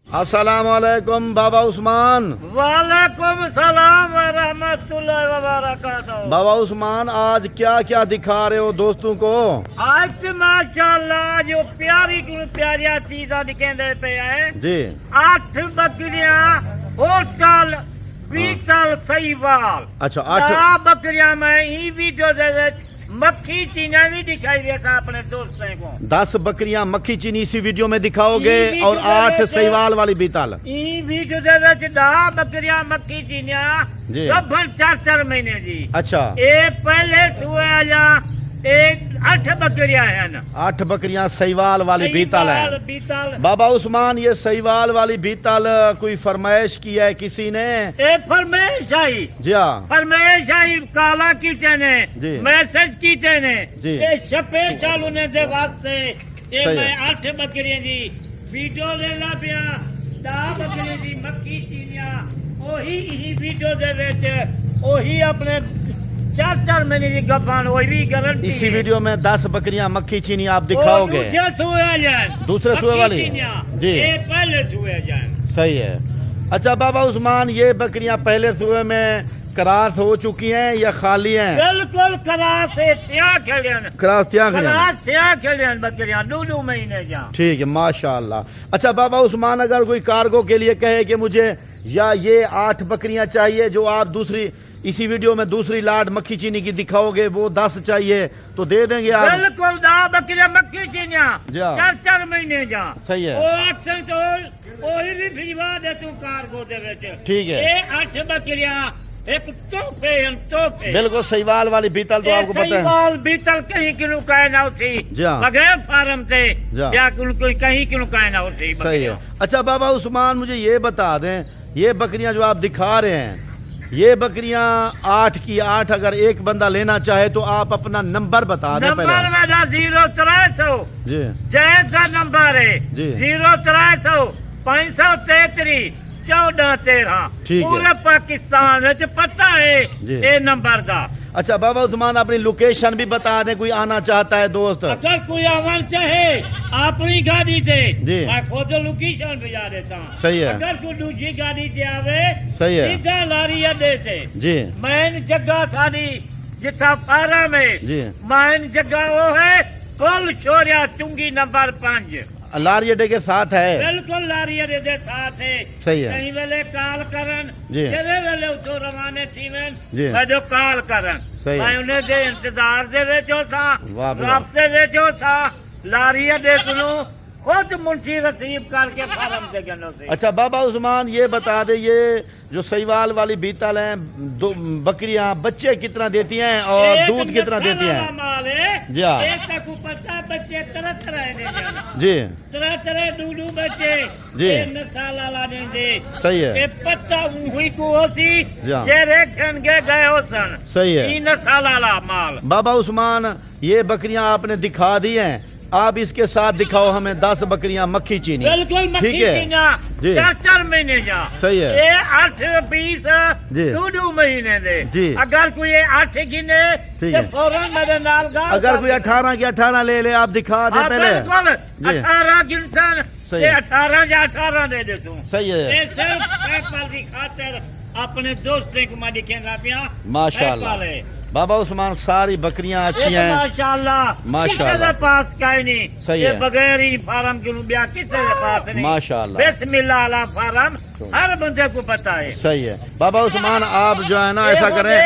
अस्सलाम वालेकुम बाबा उस्मान। वालेकुम सलाम व रहमतुल्लाहि व बरकातहू। बाबा उस्मान आज क्या क्या दिखा रहे हो दोस्तों को? आज तो माशाअल्लाह जो प्यारी प्यारिया चीज़ा दिखेंदे पे है जी 8 बकरियां होटल बीतल सहीवाल। अच्छा 8 बकरियां में ई वीडियो दे विच मक्खी चीना भी दिखाई देता अपने दोस्तों को। 10 बकरियां मक्खी चीनी इसी वीडियो में दिखाओगे ई और वीडियो 8 में सहीवाल वाली बीतल। ई वीडियो दे विच 10 बकरियां मक्खी चीनिया जी। लगभग 4 महीने जी। अच्छा ए पहले सुए या एक 8 बकरियां हैं ना। 8 बकरियां सहीवाल वाली बीतल है। बीतल बाबा उस्मान ये सहीवाल वाली बीतल कोई फरमाइश की है किसी ने? ए फरमाइश आई जी हाँ फरमाइश आई काला कीते ने जी। मैसेज कीते ने जी। ए स्पेशल उन्हें दे वास्ते ए सही मैं है। 8 बकरियां जी वीडियो ले ला पिया 10 बकरियां जी मक्खी चीनिया ओही ही वीडियो दे विच ओही अपने 4 महीने की गफान वही भी गारंटी इसी वीडियो में 10 बकरियां मक्खी चीनी आप दिखाओगे? दूसरे सुए वाली? जी। ये पहले सुए जाए। सही है। अच्छा बाबा उस्मान ये बकरियां पहले सुबह में क्रास हो चुकी हैं या खाली हैं? बिल्कुल क्रास से क्या खेलियन क्रास क्या करें? क्रास से खेलियन बकरियां 2 महीने जा। ठीक है माशाल्लाह। अच्छा बाबा उस्मान अगर कोई कार्गो के लिए कहे कि मुझे या ये 8 बकरियां चाहिए जो आप दूसरी इसी वीडियो में दूसरी लाट मक्खी चीनी की दिखाओगे वो 10 चाहिए तो दे देंगे आप? बिल्कुल 10 बकरियां मक्खी चीनिया जा। 4 महीने जा। सही है। वो अक्सर तो ओही भी भिजवा दे तू कार्गो दे विच। ठीक है। ये 8 बकरियां एक तोहफे बिल्कुल सहीवाल वाली बीतल तो आपको पता है। सहीवाल बीतल कहीं किलो का ना उठी जा। बगैर फार्म से जा। या कोई कहीं किलो का ना उठी। सही है। अच्छा बाबा उस्मान मुझे ये बता दें ये बकरियां जो आप दिखा रहे हैं ये बकरियां 8 की 8 अगर एक बंदा लेना चाहे तो आप अपना नंबर बता दें नंबर पहले। मेरा 0300 जी जैसा नंबर है जी। 0300 533 1413 ठीक है। पूरे पाकिस्तान में पता है जी। ये नंबर का। अच्छा बाबा उस्मान अपनी लोकेशन भी बता दें कोई आना चाहता है दोस्त? अगर कोई आवन चाहे अपनी गाड़ी से जी। मैं खुद लोकेशन भेजा देता हूँ। सही है। अगर कोई दूसरी गाड़ी से आवे सही है। सीधा लारी अड्डे से जी मैन जगह सारी जिथा फारा में जी। मैन जगह वो है पुल छोरिया चुंगी नंबर 5 लारी अड्डे के साथ है। बिल्कुल लारी अड्डे दे साथ है। सही है। कहीं वेले कॉल करन जी। जेरे वेले उतो रवाने थीवन जी। मैं जो कॉल करन सही है। मैं उन्हें दे इंतजार दे वेचो था वाह बे वाह। रास्ते वेचो था लारी अड्डे सुनो खुद मुंशी रसीब करके फार्म से गनो से। अच्छा बाबा उस्मान ये बता दे ये जो सहीवाल वाली बीतल हैं दो बकरियां बच्चे कितना देती हैं और एक दूध कितना देती नस्ल वाला हैं? माल है। जी हाँ। एक तक पचास बच्चे तरह दे जाना जी तरह दूधू बच्चे जी। ये नसाला ला देंगे। सही है। ये पत्ता हुई को होती जी हाँ। जे रेखन के गए हो सन सही है। ये नसाला ला माल। बाबा उस्मान ये बकरियां आपने दिखा दी हैं आप इसके साथ दिखाओ हमें 10 बकरियां मक्खी चीनी। बिल्कुल मक्खी ठीक है चीना जी। 4 महीने जा। सही है। ये 8 20 जी। 2 महीने दे जी। अगर कोई ये 8 गिने ठीक तो है। फौरन मेरे नाल गाल अगर कर कोई 18 की 18 ले ले आप दिखा दे हाँ, पहले। बिल्कुल जी। 18 गिनसन सही ये है। 18 या 18 दे दे तू। सही है। ये सिर्फ पेपर की खातिर अपने दोस्तों को मैं दिखेगा पिया माशाल्लाह बाबा उस्मान सारी बकरियां अच्छी हैं माशाल्लाह माशाल्लाह। किसी के पास कहीं नहीं सही ये है। बगैर ही फार्म के रुपया किसी के पास नहीं माशाल्लाह। बिस्मिल्लाह अला फार्म हर बंदे को पता है। सही है। बाबा उस्मान आप जो है ना ऐसा करें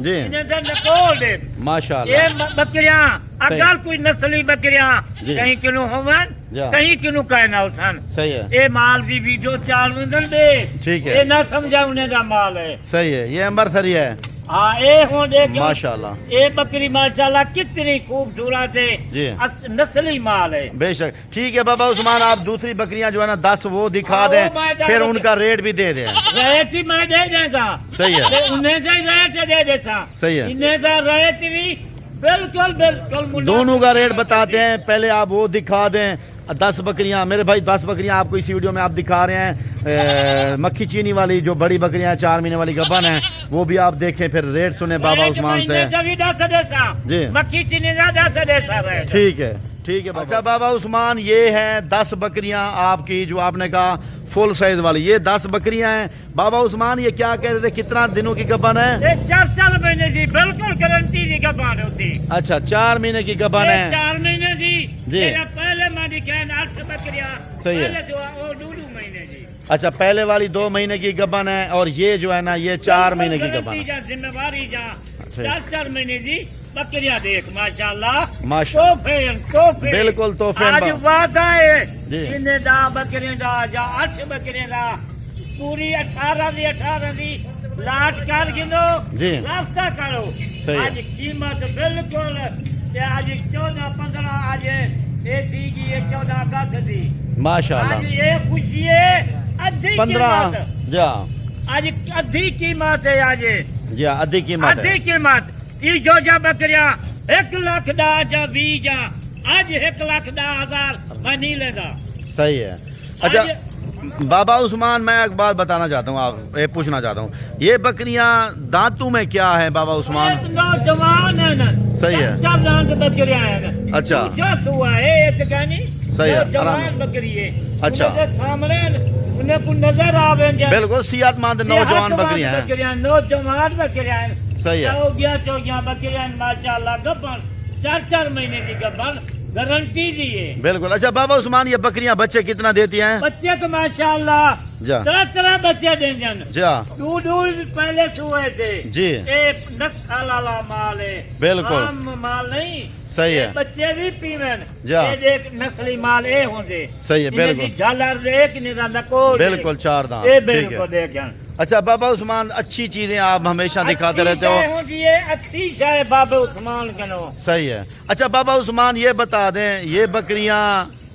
जी ये माशाल्लाह। बकरियां अगर कोई नस्ली बकरियां जी। कहीं किलो होवन जा। कहीं किलो कहना उसन सही है। ये माल की वीडियो चालू दे ठीक है। ये ना समझा उन्हें का माल है। सही है। ये अंबरसरी है हाँ ये हो देख माशाल्लाह। ये बकरी माशाल्लाह कितनी खूबसूरत जी। है नस्ली माल है। बेशक ठीक है बाबा उस्मान आप दूसरी बकरियां जो है ना 10 वो दिखा हाँ, दें वो मैं फिर डाल- उनका रेट भी दे दें। रेट ही मैं दे देता। सही है। तो उन्हें से रेट दे देता। सही है। इन्हें का रेट भी बिल्कुल बिल्कुल मुनासिब। दोनों का रेट बताते हैं पहले आप वो दिखा दें 10 बकरियां मेरे भाई 10 बकरियां आपको इसी वीडियो में आप दिखा रहे हैं मक्खी चीनी वाली जो बड़ी बकरियां 4 महीने वाली गबन है वो भी आप देखें फिर रेट सुने बाबा उस्मान से। जी। मक्खी चीनी ज्यादा से देता है। ठीक है। ठीक है। अच्छा बाबा उस्मान ये हैं 10 बकरियां आपकी जो आपने कहा फुल साइज वाली। ये 10 बकरियां हैं। बाबा उस्मान ये क्या कहते थे, कितना दिनों की गबन है? ये 4 महीने की बिल्कुल गारंटी की गबान होती। अच्छा 4 महीने की गबन है। 4 महीने की जी। मेरा पहले मानी कहन 8 बकरियां सही है। पहले जो वो 2 महीने की। अच्छा पहले वाली 2 महीने की गबन है और ये जो है ना ये 4 महीने की गबन है। जिम्मेवारी जा अच्छा। 4 महीने की बकरियां देख माशाल्लाह माशा तोहफे बिल्कुल तोहफे आज वादा है जी। इन्हें दा बकरियां दा या 8 बकरियां दा पूरी 18 दी लाट कर गिनो जी। रास्ता करो। सही है। आज कीमत बिल्कुल ते आज 14-15 आज ये थी कि ये 14 अगस्त थी। माशाल्लाह आज ये खुशी है अद्धी 15 कीमत। जा आज अद्धी कीमत है आज जी अद्धी कीमत है। अद्धी कीमत ई जो जा बकरियां 1 लाख दा जा 20 जा आज 1 लाख 10,000 मैं नहीं लेगा। सही है। अच्छा बाबा उस्मान मैं एक बात बताना चाहता हूँ, आप ये पूछना चाहता हूँ, ये बकरियां दांतों में क्या है बाबा उस्मान? नौजवान है ना सही है। 4 दांत बकरियां है ना। अच्छा। जो हुआ है ये तो कहनी सही है, जवान बकरी है। अच्छा। उन्हें सामने उन्हें को नजर आवेंगे बिल्कुल सेहतमंद नौजवान बकरियां हैं। नौजवान बकरियां हैं। सही है। 14 बकरियां माशाल्लाह गब्बन 4 महीने की गब्बन गारंटी दी है बिल्कुल। अच्छा बाबा उस्मान ये बकरियां बच्चे कितना देती हैं? बच्चे को माशाल्लाह जा। तरह बच्चे देंगे। जा दूध पहले सुए थे जी। एक नक्शा माल है बिल्कुल। आम माल नहीं। सही है। ये बच्चे भी पीवन जा। ये देख नस्ली माल ए होंगे। सही है बिल्कुल। झालर एक निरा नको बिल्कुल 4 दांत ये ठीक है। बिल्कुल देख। अच्छा बाबा उस्मान अच्छी चीजें आप हमेशा दिखाते रहते हो। ये अच्छी शाय बाबा उस्मान कनो। सही है। अच्छा बाबा उस्मान ये बता दें ये बकरियां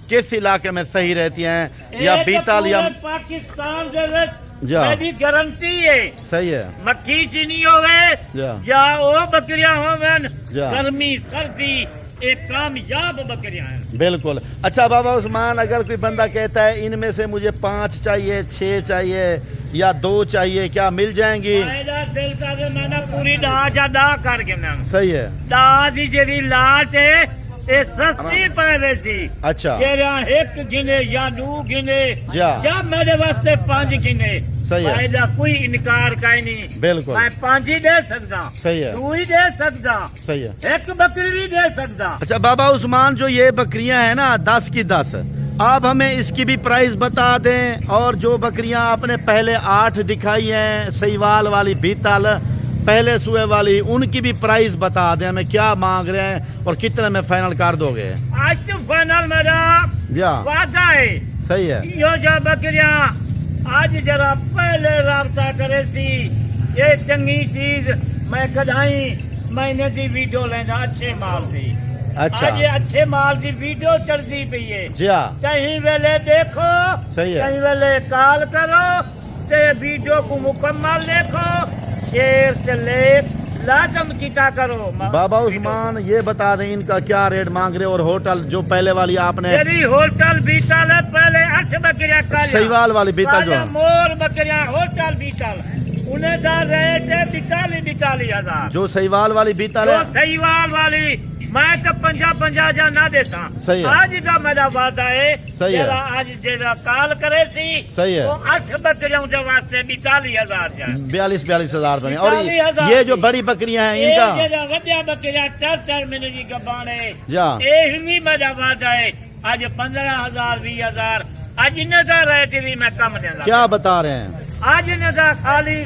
किस इलाके में सही रहती हैं या बीतल या पाकिस्तान दे विच जा। मेरी गारंटी है। सही है। मक्खी चीनी होवे जा। या वो बकरियां होवन जा। गर्मी सर्दी एक कामयाब बकरियां हैं बिल्कुल। अच्छा बाबा उस्मान अगर कोई बंदा कहता है इनमें से मुझे 5 चाहिए 6 चाहिए या 2 चाहिए क्या मिल जाएंगी? फायदा दिल का दे मैंने पूरी दाज अदा कर के ना सही है। दाज जेरी लाट है ये सस्ती पड़े थी। अच्छा तेरा 1 गिने या 2 गिने जा। या मेरे वास्ते 5 गिने सही है। फायदा कोई इनकार का ही नहीं। बिल्कुल। मैं 5 ही दे सकता सही है। 2 ही दे सकता सही है। 1 बकरी भी दे सकता। अच्छा बाबा उस्मान जो ये बकरियां हैं ना 10 की 10 आप हमें इसकी भी प्राइस बता दें और जो बकरियां आपने पहले 8 दिखाई हैं सहीवाल वाली बीतल पहले सुए वाली उनकी भी प्राइस बता दें हमें क्या मांग रहे हैं और कितने में फाइनल कर दोगे? आज तो फाइनल मेरा जा। वादा है। सही है। यो जो बकरियां आज जरा पहले राब्ता करे थी ये चंगी चीज मैं कदाई महीने की वीडियो लेना अच्छे माल थी। अच्छा आज ये अच्छे माल की वीडियो चलती पई है। जी हाँ कहीं वेले देखो सही है। कहीं वेले कॉल करो ते वीडियो को मुकम्मल देखो शेयर से ले लाजम किता करो। बाबा उस्मान ये बता दें इनका क्या रेट मांग रहे और होटल जो पहले वाली आपने मेरी होटल बीतल है पहले 8 बकरियां कालिया सहीवाल वाली बीतल जो कालिया मोर बकरियां होटल बीतल उन्हें दा रेट है 42 हजार। जो सहीवाल वाली बीतल जो है सहीवाल वाली मैं तो 50 हजार ना देता। सही है। आज का मेरा वादा है सही है। जरा आज जरा कॉल करे थी सही है। तो 8 बकरियों के वास्ते 42 हजार जाए 42 हजार बने। और 42,000 ये जो बड़ी बकरियां हैं इनका जरा वड्या बकरियां 4 महीने की गबान है जा। ही मेरा वादा है आज 15,000 20,000 आज इन्हें का रेट भी मैं कम देगा। क्या बता रहे हैं? आज इन्हें का खाली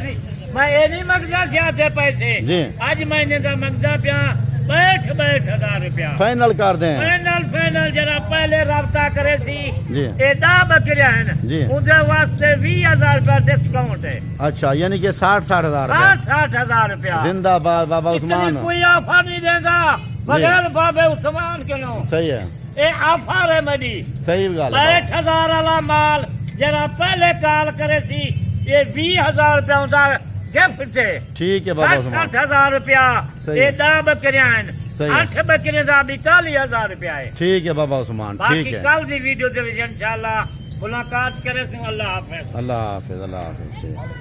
मैं ये नहीं मंगता ज्यादा पैसे जी। आज मैं इन्हें का मंगता पिया बैठ 1000 रुपया फाइनल कर दें। फाइनल जरा पहले राब्ता करे थी जी। एदा बकरिया है ना जी। उनके वास्ते 20,000 रुपया डिस्काउंट है। अच्छा यानी कि 60 हजार 60,000 रुपया जिंदाबाद बाबा उस्मान। कोई ऑफर नहीं देगा बगैर बाबे उस्मान के लो। सही है। ये ऑफर है मेरी सही गल है। 60,000 वाला माल जरा पहले कॉल करे थी ये 20,000 रुपया उनका गिफ्ट है। ठीक है बाबा उस्मान। 60,000 रुपया सही ये है। 10 बकरियां हैं सही है। 8 बकरियां का 42,000 रुपया है। ठीक है बाबा उस्मान बाकी ठीक है। कल की वीडियो से इंशाल्लाह मुलाकात करे। अल्लाह हाफिज। अल्लाह हाफिज अल्लाह हाफिज।